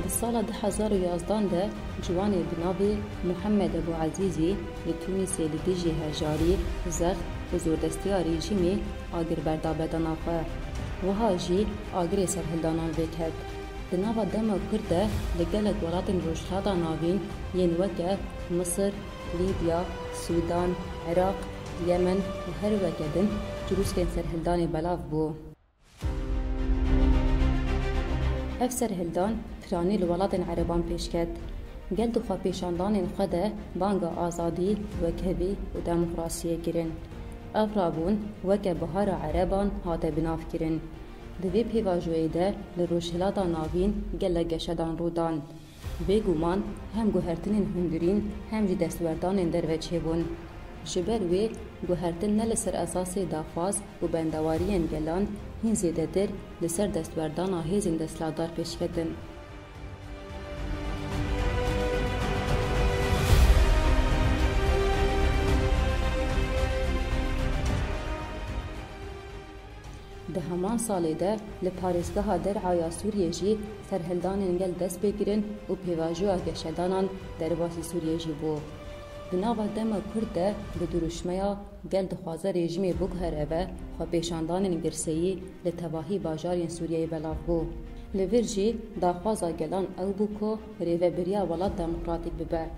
Di sala 2011 de ciwanê bi navê Muhammed Ebûezîzî li Tunîsê li dijî hejarî, zext û zordestiya rejîmê agirberda xwe. Wiha jî agirê serhildanan vêket. Di nava dema Kurd de li gelek welatên Rojhilata navîn yên weke Misir, Lîbya, Sûdan, Iraq, Yemen û her weke din cirûskên serhildanê belav bû. Ev serhildan piranî li welatên Ereban pêşket. Gel di xwepêşandanên xwe de banga azadî, wekhevî û demokrasiyê kirin. Ev rabûn weke bihara Ereban hate binavkirin. Di vê pêvajoyê de li Rojhilata navîn gelek geşedan rûdan. Bêguman hem guhertinên hundirîn hem jî destwerdanên derve çêbûn. Ji ber wê guhertin ne li ser esasê daxwaz û bendewariyên gelan hîn zêdetir li ser destwerdana hêzên desthilatdar pêşketin. Di heman salê de li parêzgeha Derhaya Sûriyê jî serhildanên gel dest pê kirin û pêvajoya geşedanan derbasî Sûriyê jî bû. Di nava dema Kurd de bi duruşmeya gel dixwaze rejimê biguhereve xwepêşandanên girseyî li tevahî bajarên Sûriyeyê belav bû. Li vir jî daxwaza gelan ew bû ku rêveberiya welat demokratîk bibe.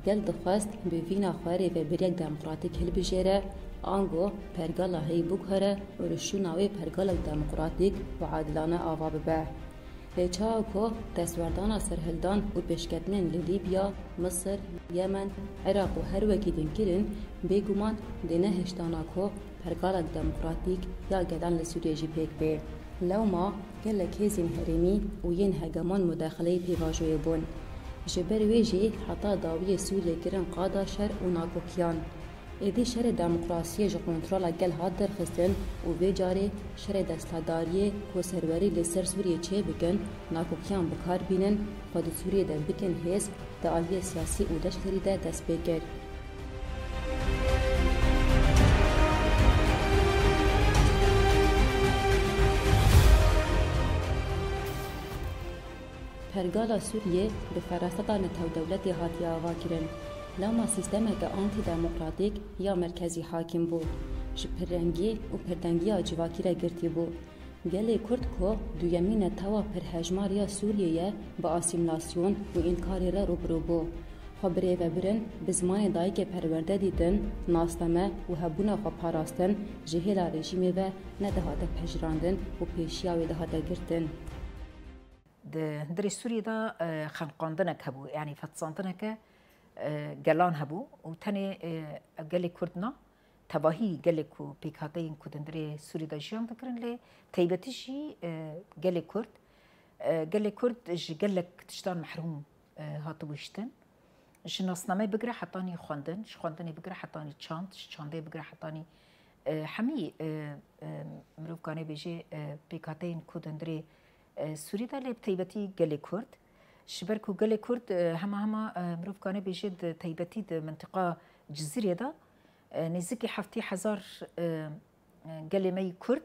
Gel dixwest bi vîna xwe rêveberiyek demokratîk hilbijêre, ango pergala heyî biguhere û rişûna wê pergalek demokratîk û adilane ava bibe. Pêçawa ku destwerdana serhildan û pêşketinên li Lîbya, Misir, Yemen, Iraq û her wekî din kirin, bêguman dê neheştana ku pergalek demokratîk ya gelan li Sûriyê jî pêk bê. Lewma gelek hêzên herêmî û yên hegemon mudexeleyê pêvajoyê bûn. Ji ber wê jî heta dawiyê Sûriyê kirin qada şer û nakokiyan. Êdî şerê demokrasiyê ji kontrola gel hat derxistin û vê carê şerê desthilatdariyê ku serwerî li ser Sûriyê çê bikin, nakokiyan bikar bînin, xwe di Sûriyê de bikin hêz, di aliyê siyasî û leşkerî de dest pê kir. Pergala Sûriyê bi ferastata Netewdewletê hatiye avakirin. Lama sîstemeke antîdemokratîk ya merkezî hakîm bû. Ji pirrengî û pirdengiya civakî re girtî bû. Gelê Kurd ku duyemîn netewa pirhejmariya Sûriyeyê bi asîmilasyon û înkarê re rûbirû bû. Xwe bi rêvebirin bi zimanê dayîkê perwerde dîtin, nasname û hebûna xwe parastin ji hêla rejîmê ve ne dihate pejirandin û pêşiya wê dihate girtin. Di hundirê Sûriyê de xenqandinek hebû, yanî fetsantineke gelan hebû û tenê gelê Kurd na tevahî gelê ku pêkhateyên ku di hundirê Sûrî de jiyan dikirin lê taybetî jî gelê Kurd ji gelek tiştan mehrûm hatibû îştin. Ji nasnameyê bigire hetanî xwendin, ji xwendinê bigire hetanî çand, ji çandê bigire hetanî hemî mirovkanê bêje pêkhateyên ku di hundirê Sûrî de lê taybetî gelê Kurd. Ji ber ku gelê Kurd hema mirovkanê bêje di taybetî di mintiqa Cizîrê de nêzîkî 70,000 gelê me yî Kurd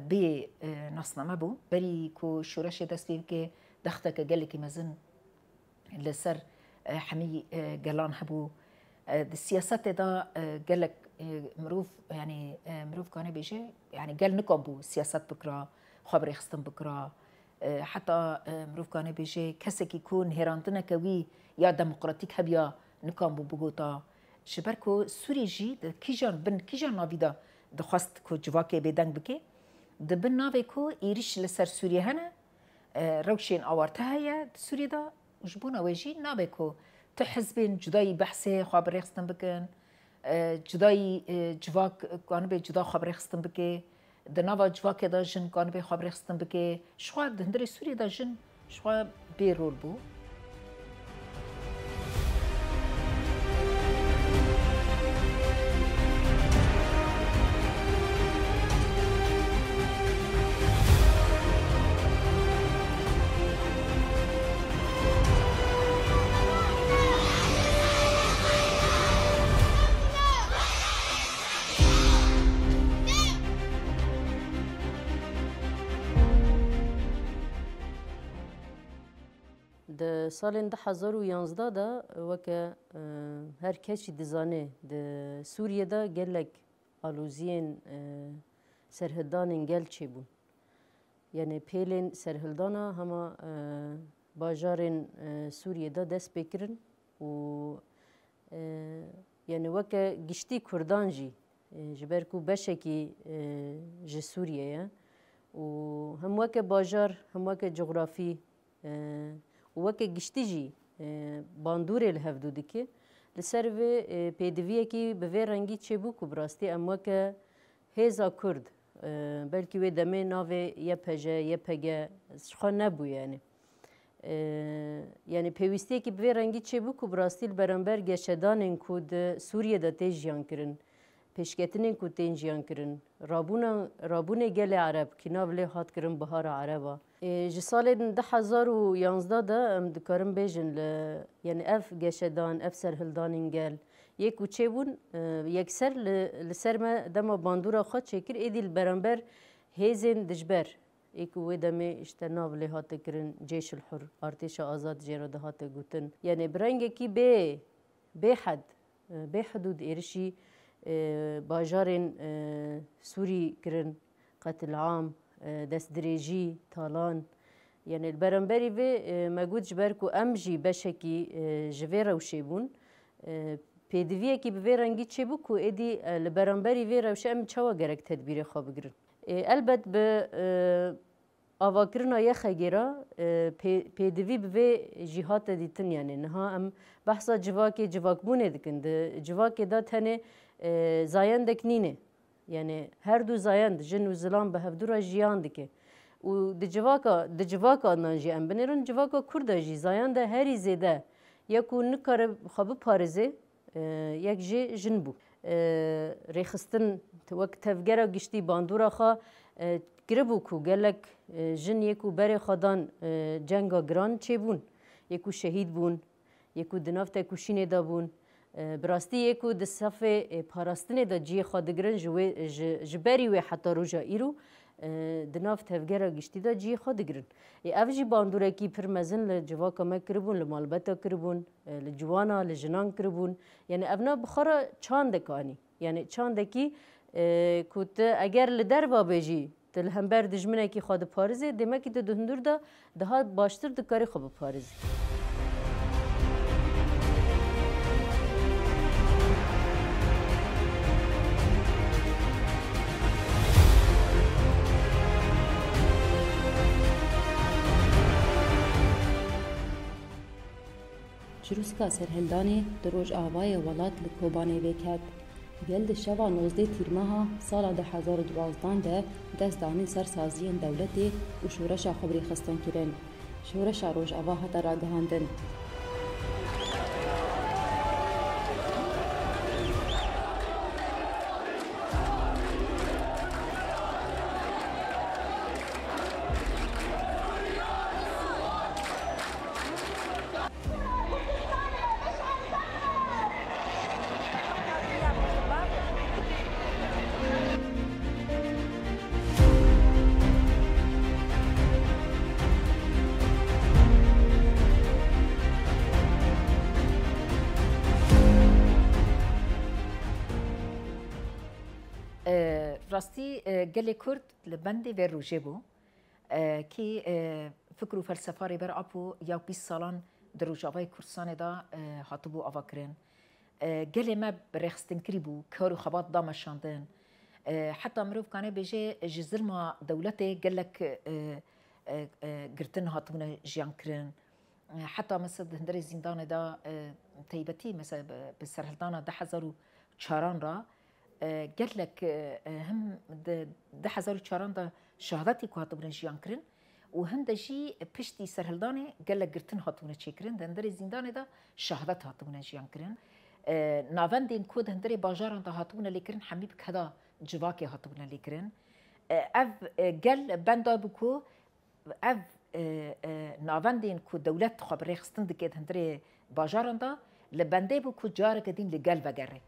bê nasname bû. Berî ku şoreşê dest pê bike dexteke gelekî mezin li ser hemî gelan hebû. Di siyasetê de gelek mirov yanî mirovkanê bêje yanî gel nikan bû siyaset bikira, xwe bi rêxistin bikira. Heta mirovkanê bêje kesekî ku nêrandineke wî ya demokratîk hebiya nikan bû bigota. Ji ber ku Sûrî jî di kîjan navî de dixwast ku civakê bêdeng bike, di bin navê ku êriş li ser Sûriyê hene, rewşên awarte heye di Sûriyê de, ji bona wê jî nabe ku ti hizbên cudayî behsê xwe bi rêxistin bikin, cudayî civak kanibê cuda xwe bi rêxistin bike, di nava civakê de jin kanibê xwe bi rêxistin bike. Ji xwe di hundirê Sûriyê de jin ji xwe bê rol bû. ده سالên 2011 da weke her kesî dizane di Sûriye da gelek aloziyên serhildanên gel çêbûn. Yani pêlên serhildana hema bajarên Sûriye da dest pê kirin û yani weke giştî Kurdan jî ji ber ku beşekî ji Sûriye ye û hem weke bajar hem weke coğrafî û weke giştî jî bandûrê li hev dike li ser vê pêdiviyekî bi vê rengî çêbû ku bi rastî em weke hêza Kurd belkî wê demê navê YPG, YPG ji xwe nebû yani. Yani pêwîstiyekî bi vê rengî çêbû ku bi rastî li berember geşedanên ku di Sûriye de tê jiyan kirin, pêşketinên ku tên jiyan kirin, rabûnê gelê Ereb kî nav lê hat kirin Bihara Ereba. Ji salên 2011 da em dikarin bêjin li yani ev geşedan, ev serhildanên gel yek û çêbûn yekser li ser me dema bandûra xwe çêkir êdî li berember hêzên dijber. Êk û wê demê işte nav lê hate kirin Cêşil Hur, Artêşa Azad jê re de hate gotin. Yani bi rengekî bêhed, bêhedûd êrişî bajarên Sûrî kirin, qetilam, destdirêjî, talan. Yani li beremberî vê me got ji ber ku em jî beşekî ji vê rewşê bûn. Pêdiviyekî bi vê rengî çêbû ku êdî li beremberî vê rewşe em çawa gerek tedbîrê xwe bigirin. Elbet bi avakirina yexegêra pêdivî bi vê jî hate dîtin yani niha em behsa civakê civakbûnê dikin. Di civakê da tenê zayendek nîne. Yani her du zayend jin û zilam bi hevdûra jiyan dike. û di civakan jî em binêrin civaka Kurda jî zayenda herî zêde yek û nikare xwe biparêze yek jê jin bû. Rêxistin wek tevgera giştî bandûra xwe giribû ku gelek jin yek û berê xwe dan cenga giran çêbûn. Yek û şehîd bûn, yek û di nav tekuşînê de bûn. Bi rastî yek û di sefê parastinê de ciyê xwe digirin ji berî wê heta roja îro di nav tevgera giştî de ciyê xwe digirin. Ev jî bandûrekî pir mezin li civaka me kiribûn, li malbeta kiribûn, li ciwana, li jinan kiribûn. Yani ev na bixara çandek anî. Yani çandekî ku tu eger li derva bê jî tu li hember dijminekî xwe diparêzî demekî tu di hundir de daha baştir dikarî xwe biparêzî. Çirûska serhildanê di Rojavayê welat li Kobanê vêket. Gel di şeva 19 tîrmeha sala 2012 de dest danîn ser saziyên dewletê û şoreşa xwebrîxistin kirin. Şoreşa Rojava heta ragihandin. راستی گل کرد لبندی و روجه بو کی فکر و فلسفه بر اپو یا 20 سالان در روجاوای کردستان دا هاتبو آواکرین گل ما برخستن کری بو کارو خبات دامشاندن حتی مروف کانه بجه جزر ما دولت گلک گرتن هاتبونه جیان کرن حتی مثلا هندر زندان دا تیبتی مثلا بسرهلدان 10,000 را قالك هم 10,000 دا شهادتي كو هاتبون جيان كرن وهم دا جي بشتي سرهلداني قالك قرتن هاتبون تشيكرن دندري زنداني دا شهادت هاتبون جيان كرن نافندين كود هندري باجاران دا هاتبون ليكرن حميب كدا جواكي هاتبون ليكرن اف قال بندا بكو اف نافندين كو دولت خبري خستن دكيد هندري باجاران دا لبندي بكو جارك دين لقال وقري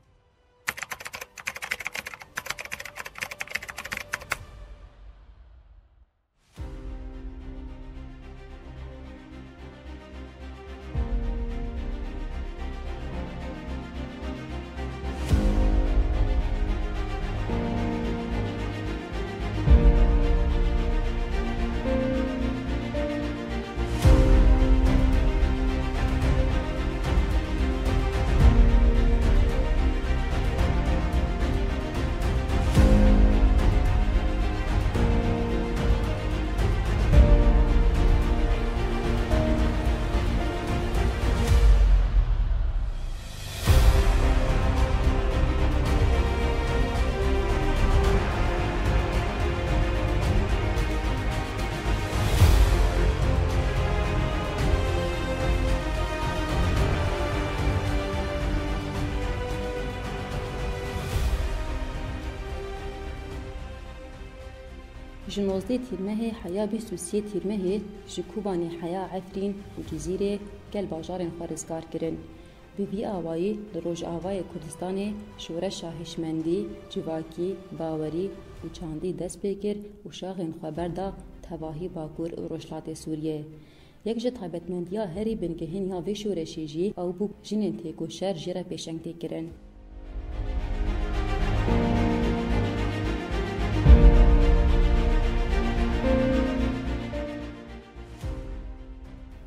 جنوزدي تيرمه حيا بسوسية تيرمه جكوباني حيا عفرين وجزيرة قل باجارن خارزگار کرن. بی آوایی لروج آوای کردستان شورش هشمندی جواکی باوری و چاندی دست بکر و شاغن خبر دا تواهی باکور و روشلات سوریه. یک جه تایبتمندیا هری بنگهین یا وی شورشی جی او بو جنین تیکو شر جره پیشنگ تیکرن.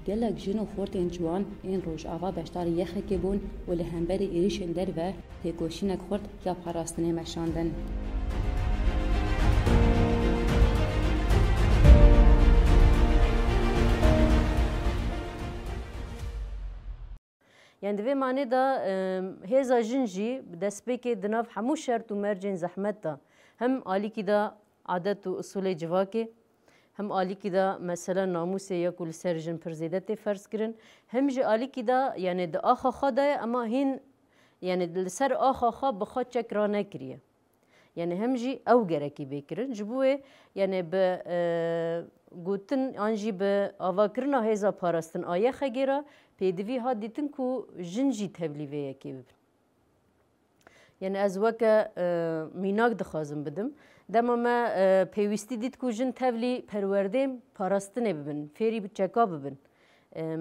گلک جنو خورتین جوان این روش آوا بشتار یخه که بون و لهنبری ایریشن در و تیکوشینک خورد یا پاراستنه مشاندن. يعني دوی معنی دا هزا جنجي بدسبك دناف حمو شرط و مرجن زحمت دا هم آلی کی دا عادت و اصول جواکه هم آلی کی دا مثلا ناموس یا کل سرجن پرزیدت فرض کرن هم جي آلی کی دا يعني دا آخا خدا اما هين يعني لسر آخا خا بخواد چک را نکریه يعني هم جي او گرکی بکرن جبوه يعني ب گوتن آنجی به آوا کرنا هزا پاراستن آیه خگیره پیدوی ها دیتن کو جنجی تبلیوه یکی ببن یعنی از وکه میناک دخوازم بدم دما ما پیوستی دید کو جن تبلی پروردیم پاراستنه ببن فیری بچکا ببن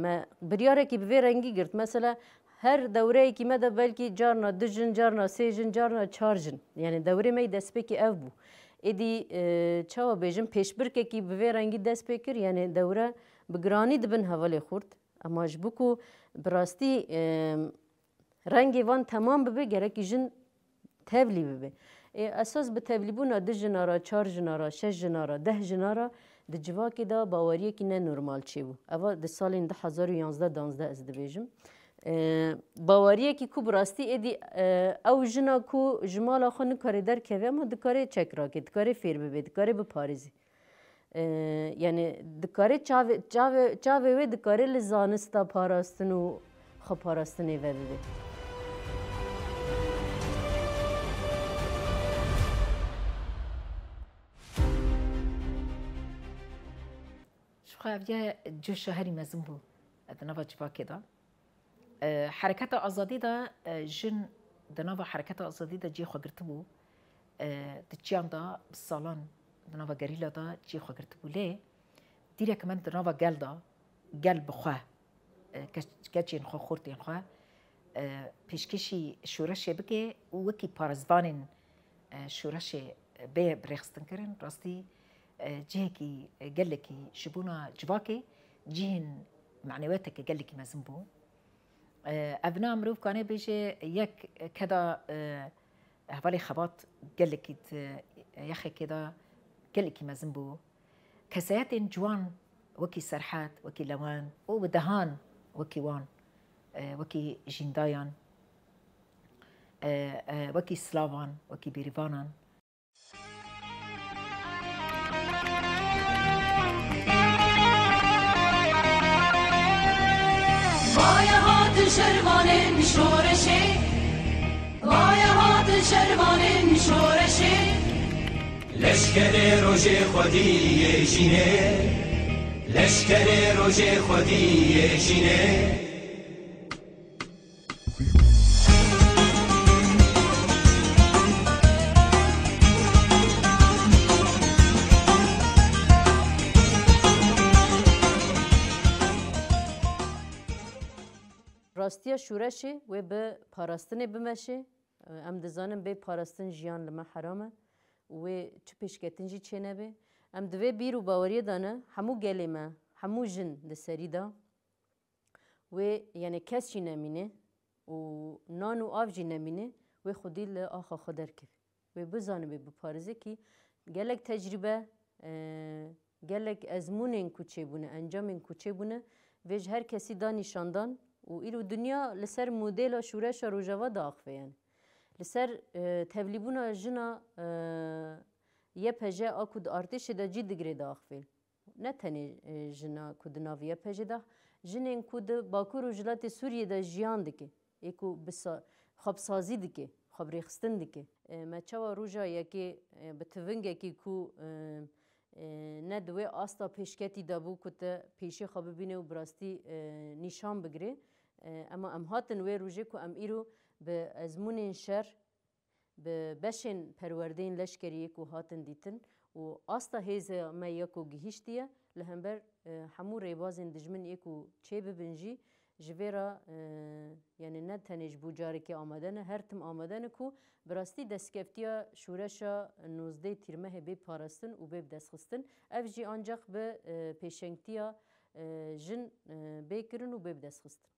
ما بریاره کی به رنگی گرت مثلا هر دوره کی مده بلکی جارنا دجن جارنا سیجن جارنا چارجن یعنی دوره می دست پکی اف بو ایدی چاوا بیجم پیشبر کی به رنگی دست پکر یعنی دوره بگرانی دبن حواله خورد اما جبوکو براستی رنگی وان تمام ببه گرکی جن تبلی ببه اساس به تبلی بونا ده جنارا چار جنارا شش جنارا ده جنارا ده جواکی دا باوریه کی نه نورمال چی بو اوا ده سالین ده 2011 از ده بیجم باوریه کی کو براستی ایدی او جنا کو جمالا خو نکاری در که اما دکاری چک را که دکاری فیر ببه دکاری به پاریزی يعني دكاري چاوه و دكاري لزانستا پاراستن و خو پاراستنه و ببه شخواه جو شهری مزم بو دنوا جواكي دا حركات آزادي دا جن دنوا حركات آزادي دا جي خواه بو دچيان دا بسالان دنوا گریلا دا جی خواه کرد بوله دیره که من دنوا گل دا گل بخواه کچین خواه خورتین خواه پیشکشی شورش بگه و وکی پارزبانین شورش به برخستن کرن راستی جه کی گل کی شبونا جواکی جهن معنویت که گل کی مزن بو ابنا مروف کانه بیشه یک کدا حوالی خبات گل کی یخی کدا كلكي مزنبو كسيات جوان وكي سرحات وكي لوان وبدهان وكي وان وكي جندايان وكي سلاوان وكي بيريفانان وايا هات شروان شورشي وايا هات شروان شورشي لشکر روز خودی جینه لشکر روز خودی جینه راستیا شورشه و به پاراستن بمشه ام دزانم به پاراستن جیان لما حرامه و چه پیشکتنجی چه نبه ام دوی بیرو باوری دانه همو گلی ما همو جن دسری دا و یعنی کس چی نمینه و نان و آف جی نمینه و خودی لآخا خودر کف و بزانه به بپارزه که گلک تجربه گلک ازمونین کوچه بونه انجامین کوچه بونه ویج هر کسی دا نشاندان و ایلو دنیا لسر مدل شورش روجاوا داخفه یعنی لسر تبلیبونا جنا یه پجه آکود ارتش دا جی دگری داخل نه تنی جنا کود ناوی یه پجه دا جنین کود باکور و جلات سوریه دا جیان دکه ایکو خواب سازی دکه خواب ریخستن دکه ما چوا روژا یکی بتونگه که کو ندوی آستا پیشکتی دابو کت پیشی خواب ببینه و براستی نشان بگیره اما ام هاتن وی روژه که ام ایرو به ازمون شر به بشن پروردین لشکریه که هاتن دیتن و آستا هیز ما یکو گهیشتیه لهمبر همو ریبازن دجمن یکو چه ببنجی جویرا یعنی نه تنش بوجاری که آمدن هر تم آمدن کو براستی دستکفتیا شورشا 19 تیرمه به پاراستن و به دستخستن اف جی آنجاق به پیشنگتیا جن بکرن و به دستخستن